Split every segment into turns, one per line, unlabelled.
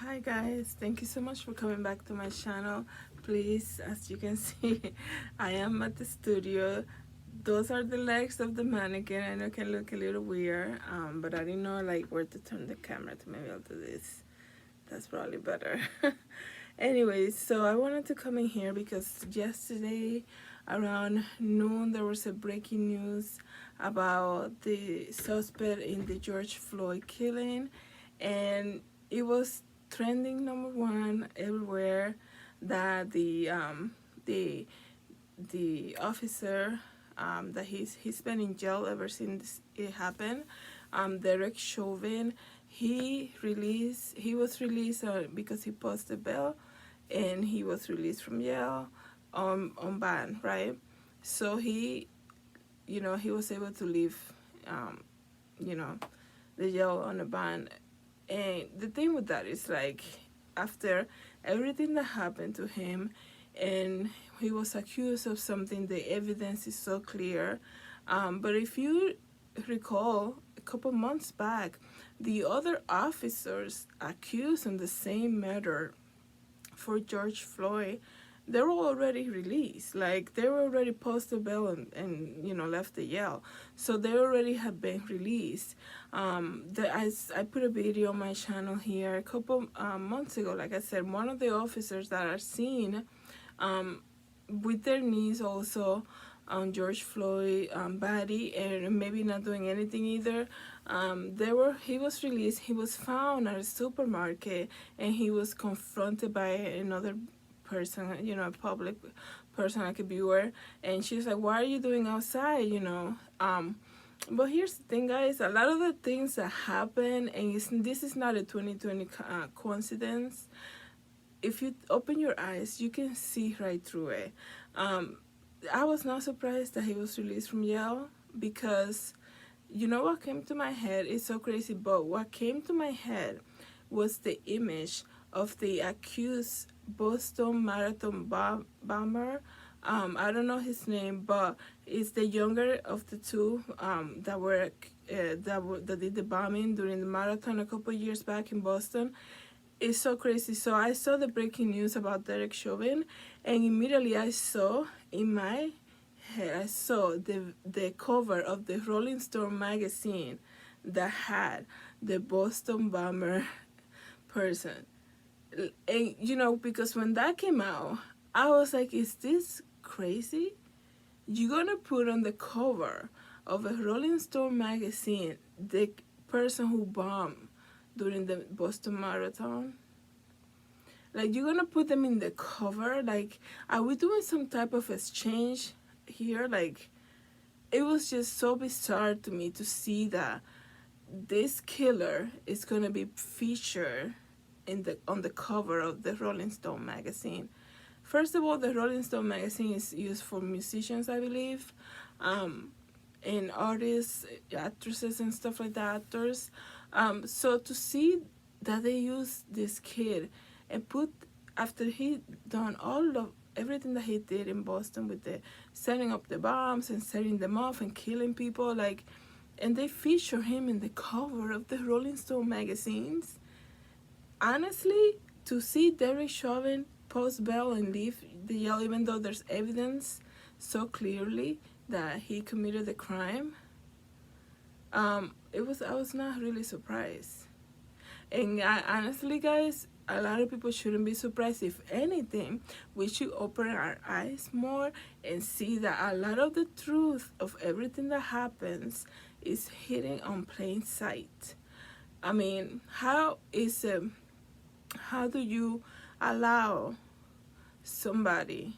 Hi guys, thank you so much for coming back to my channel. Please, as you can see, I am at the studio. Those are the legs of the mannequin. I know it can look a little weird, but I didn't know like where to turn the camera to. Maybe I'll do this. That's probably better. Anyways, so I wanted to come in here because yesterday around noon there was a breaking news about the suspect in the George Floyd killing, and it was trending number one everywhere that the the officer that he's been in jail ever since it happened. Derek Chauvin, he was released because he posted bail, and he was released from jail on bond, right? So he was able to leave, um, you know, the jail on a bond. And the thing with that is like after everything that happened to him, and he was accused of something, the evidence is so clear. But if you recall, a couple months back, the other officers accused on the same murder for George Floyd, they were already released. Like they were already posted bail and left the jail, so they already have been released. I put a video on my channel here a couple months ago. Like I said, one of the officers that are seen with their knees also on George Floyd body, and maybe not doing anything either. He was released. He was found at a supermarket, and he was confronted by another person, a public person, like a viewer, and she's like, "What are you doing outside?" But here's the thing, guys. A lot of the things that happen, and this is not a 2020 coincidence. If you open your eyes, you can see right through it. I was not surprised that he was released from jail, because you know what came to my head? It's so crazy, but what came to my head was the image of the accused Boston Marathon bomber. I don't know his name, but it's the younger of the two that did the bombing during the marathon a couple years back in Boston. It's so crazy. So I saw the breaking news about Derek Chauvin, and immediately I saw in my head, I saw the cover of the Rolling Stone magazine that had the Boston bomber person. And because when that came out, I was like, is this crazy? You're gonna put on the cover of a Rolling Stone magazine the person who bombed during the Boston Marathon? Like, you're gonna put them in the cover? Like, are we doing some type of exchange here? Like, it was just so bizarre to me to see that this killer is gonna be featured on the cover of the Rolling Stone magazine. First of all, the Rolling Stone magazine is used for musicians, I believe, and artists, actresses, and stuff like that, actors. So to see that they use this kid and put, after he done all of everything that he did in Boston with the setting up the bombs and setting them off and killing people, like, and they feature him in the cover of the Rolling Stone magazines. Honestly, to see Derek Chauvin post bail and leave the jail, even though there's evidence so clearly that he committed the crime, I was not really surprised. And honestly, guys, a lot of people shouldn't be surprised. If anything, we should open our eyes more and see that a lot of the truth of everything that happens is hidden on plain sight. I mean, how do you allow somebody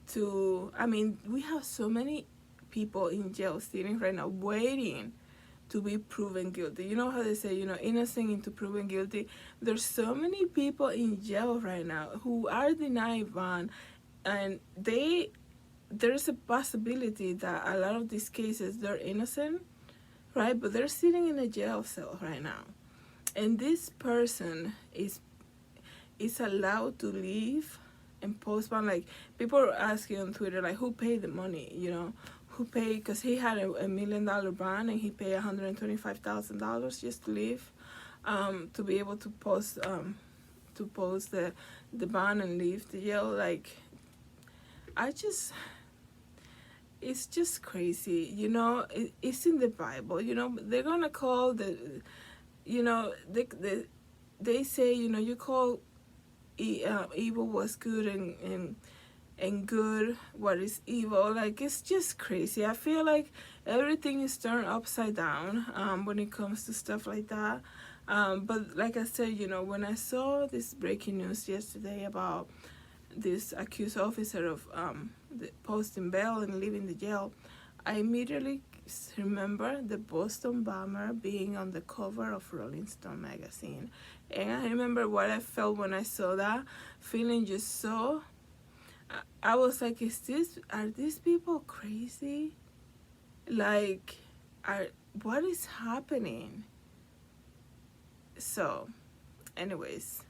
to, I mean, we have so many people in jail sitting right now waiting to be proven guilty. You know how they say, innocent into proven guilty? There's so many people in jail right now who are denied bond, and there's a possibility that a lot of these cases, they're innocent, right? But they're sitting in a jail cell right now. And this person is allowed to leave and post bond. Like, people are asking on Twitter, like, who paid the money, who paid, because he had a $1 million bond and he paid $125,000 just to leave. to be able to post the bond and leave the jail. Like, it's just crazy, you know. It's in the Bible, you know. They're gonna call you know, they say, you know, you call evil what's good, and good what is evil. Like, it's just crazy. I feel like everything is turned upside down when it comes to stuff like that. But like I said, you know, when I saw this breaking news yesterday about this accused officer of posting bail and leaving the jail, I immediately remember the Boston bomber being on the cover of Rolling Stone magazine. And I remember what I felt when I saw that, feeling just so, I was like, are these people crazy? Like, what is happening? So, anyways,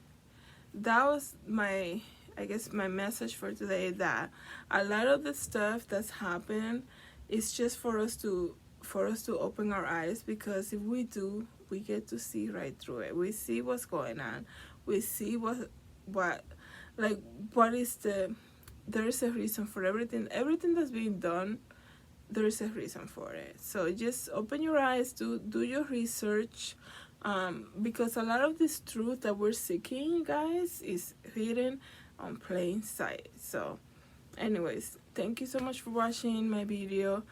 that was my, I guess, my message for today, that a lot of the stuff that's happened is just for us to open our eyes, because if we do, we get to see right through it. We see what's going on. We see what like, what is there is a reason for everything that's being done. There is a reason for it. So just open your eyes, do your research, because a lot of this truth that we're seeking, guys, is hidden on plain sight. So anyways, thank you so much for watching my video.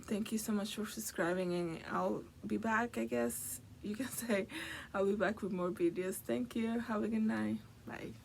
Thank you so much for subscribing, and I'll be back, I guess you can say. I'll be back with more videos. Thank you. Have a good night. Bye.